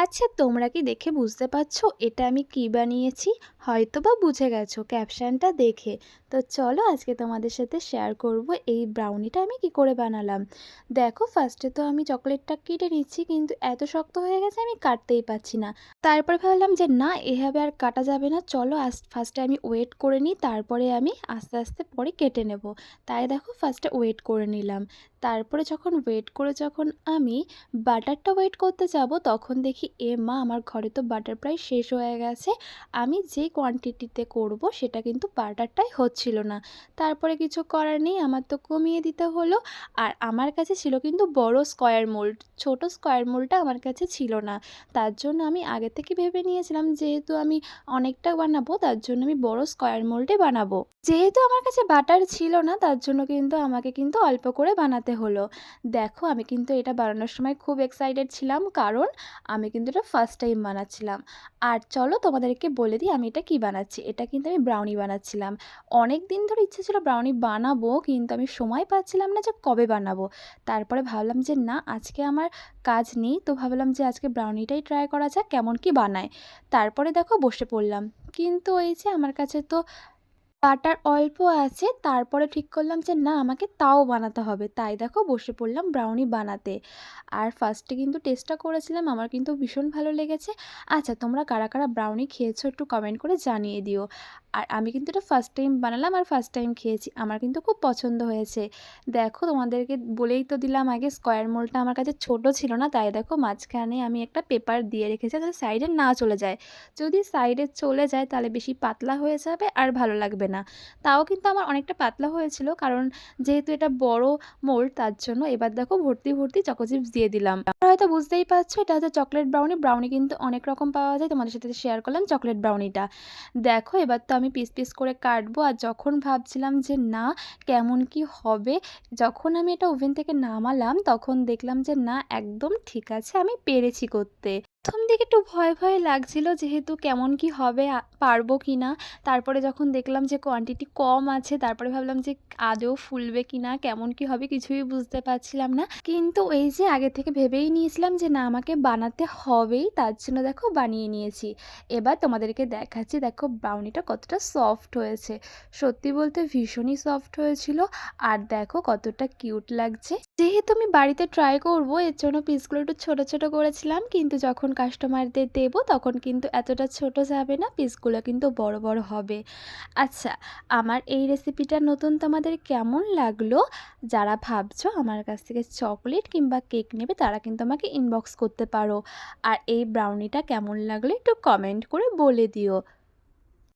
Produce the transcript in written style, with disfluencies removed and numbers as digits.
আচ্ছা, তোমরা কি দেখে বুঝতে পারছো এটা আমি কি বানিয়েছি? হয়তোবা বুঝে গেছো ক্যাপশনটা দেখে। তো চলো আজকে তোমাদের সাথে শেয়ার করব এই ব্রাউনিটা আমি কি করে বানালাম। দেখো, ফার্স্টে তো আমি চকলেটটা কেটে নিচ্ছি, কিন্তু এত শক্ত হয়ে গেছে আমি কাটতেই পারছি না। তারপরে ভাবলাম যে না, এভাবে আর কাটা যাবে না, চলো ফার্স্টে আমি ওয়েট করে নিই, তারপরে আমি আস্তে আস্তে পরে কেটে নেব। তাই দেখো, ফার্স্টে ওয়েট করে নিলাম। তারপরে যখন ওয়েট করে যখন আমি বাটারটা ওয়েট করতে যাব, তখন দেখি এ মা, আমার ঘরে তো বাটার প্রায় শেষ হয়ে গেছে। আমি যে কোয়ান্টিটিতে করব সেটা কিন্তু বাটারটাই হচ্ছিল না। তারপরে কিছু করার নেই, আমার তো কমিয়ে দিতে হলো। আর আমার কাছে ছিল কিন্তু বড় স্কোয়ার মোল্ড, ছোট স্কোয়ার মোল্ডটা আমার কাছে ছিল না। তার জন্য আমি আগে থেকে ভেবে নিয়েছিলাম যেহেতু আমি অনেকটা বানাবো, তার জন্য আমি বড় স্কোয়ার মোল্ডে বানাবো। যেহেতু আমার কাছে বাটার ছিল না, তার জন্য কিন্তু আমাকে কিন্তু অল্প করে বানাতে হলো। দেখো, আমি কিন্তু এটা বানানোর সময় খুব এক্সাইটেড ছিলাম, কারণ আমি কিন্তু এটা ফার্স্ট টাইম বানাচ্ছিলাম। আর চলো তোমাদেরকে বলে দিই আমি এটা কি বানাচ্ছি। এটা কিন্তু আমি ব্রাউনি বানাচ্ছিলাম। অনেক দিন ধরে ইচ্ছে ছিল ব্রাউনি বানাবো, কিন্তু আমি সময় পাচ্ছিলাম না যে কবে বানাবো। তারপরে ভাবলাম যে না, আজকে আমার কাজ নেই, তো ভাবলাম যে আজকে ব্রাউনিটাই ট্রাই করা যাক কেমন কি বানায়। তারপরে দেখো বসে পড়লাম, কিন্তু এই যে আমার কাছে তো বাটার অল্প আছে। তারপরে ঠিক করলাম যে না, আমাকে তাও বানাতে হবে। তাই দেখো বসে পড়লাম ব্রাউনি বানাতে। আর ফার্স্টে কিন্তু টেস্টটা করেছিলাম, আমার কিন্তু ভীষণ ভালো লেগেছে। আচ্ছা, তোমরা কারা কারা ব্রাউনি খেয়েছো একটু কমেন্ট করে জানিয়ে দিও। আর আমি কিন্তু এটা ফার্স্ট টাইম বানালাম আর ফার্স্ট টাইম খেয়েছি, আমার কিন্তু খুব পছন্দ হয়েছে। দেখো, তোমাদেরকে বলেই তো দিলাম আগে, স্কোয়ার মোলটা আমার কাছে ছোট ছিল না, তাই দেখো মাঝখানে আমি একটা পেপার দিয়ে রেখেছি যাতে সাইডে না চলে যায়। যদি সাইডে চলে যায় তাহলে বেশি পাতলা হয়ে যাবে আর ভালো লাগবে না। তাও কিন্তু আমার অনেকটা পাতলা হয়েছিল, কারণ যেহেতু এটা বড় মোল্ড, তার জন্য। এবার দেখো ভর্তি ভর্তি চকো চিপস দিয়ে দিলাম। তোমরা হয়তো বুঝতেই পারছো এটা হচ্ছে চকলেট ব্রাউনি। ব্রাউনি কিন্তু অনেক রকম পাওয়া যায়, তোমাদের সাথে শেয়ার করলাম চকলেট ব্রাউনিটা। দেখো, এবার তো আমি পিস পিস করে কাটবো। আর যখন ভাবছিলাম যে না, কেমন কি হবে, যখন আমি এটা ওভেন থেকে নামালাম তখন দেখলাম যে না, একদম ঠিক আছে, আমি পেরেছি করতে। প্রথম দিকে একটু ভয় ভয় লাগছিল, যেহেতু কেমন কি হবে, পারবো কি না। তারপরে যখন দেখলাম যে কোয়ান্টিটি কম আছে, তারপরে ভাবলাম যে আদৌ ফুলবে কি না, কেমন কি হবে, কিছুই বুঝতে পারছিলাম না। কিন্তু এই যে আগে থেকে ভেবেই নিয়েছিলাম যে না, আমাকে বানাতে হবেই, তার জন্য দেখো বানিয়ে নিয়েছি। এবার তোমাদেরকে দেখাচ্ছি, দেখো ব্রাউনিটা কতটা সফট হয়েছে। সত্যি বলতে ভীষণই সফট হয়েছিল। আর দেখো কতটা কিউট লাগছে। যেহেতু আমি বাড়িতে ট্রাই করব, এর জন্য পিসগুলো একটু ছোট ছোট করেছিলাম, কিন্তু যখন কাস্টমারদের দেবো তখন কিন্তু এতটা ছোট যাবে না, পিসগুলো কিন্তু বড় বড় হবে। আচ্ছা, আমার এই রেসিপিটা নতুন তোমাদের কেমন লাগলো? যারা ভাবছো আমার কাছ থেকে চকলেট কিংবা কেক নেবে, তারা কিন্তু আমাকে ইনবক্স করতে পারো। আর এই ব্রাউনিটা কেমন লাগলো একটু কমেন্ট করে বলে দিও।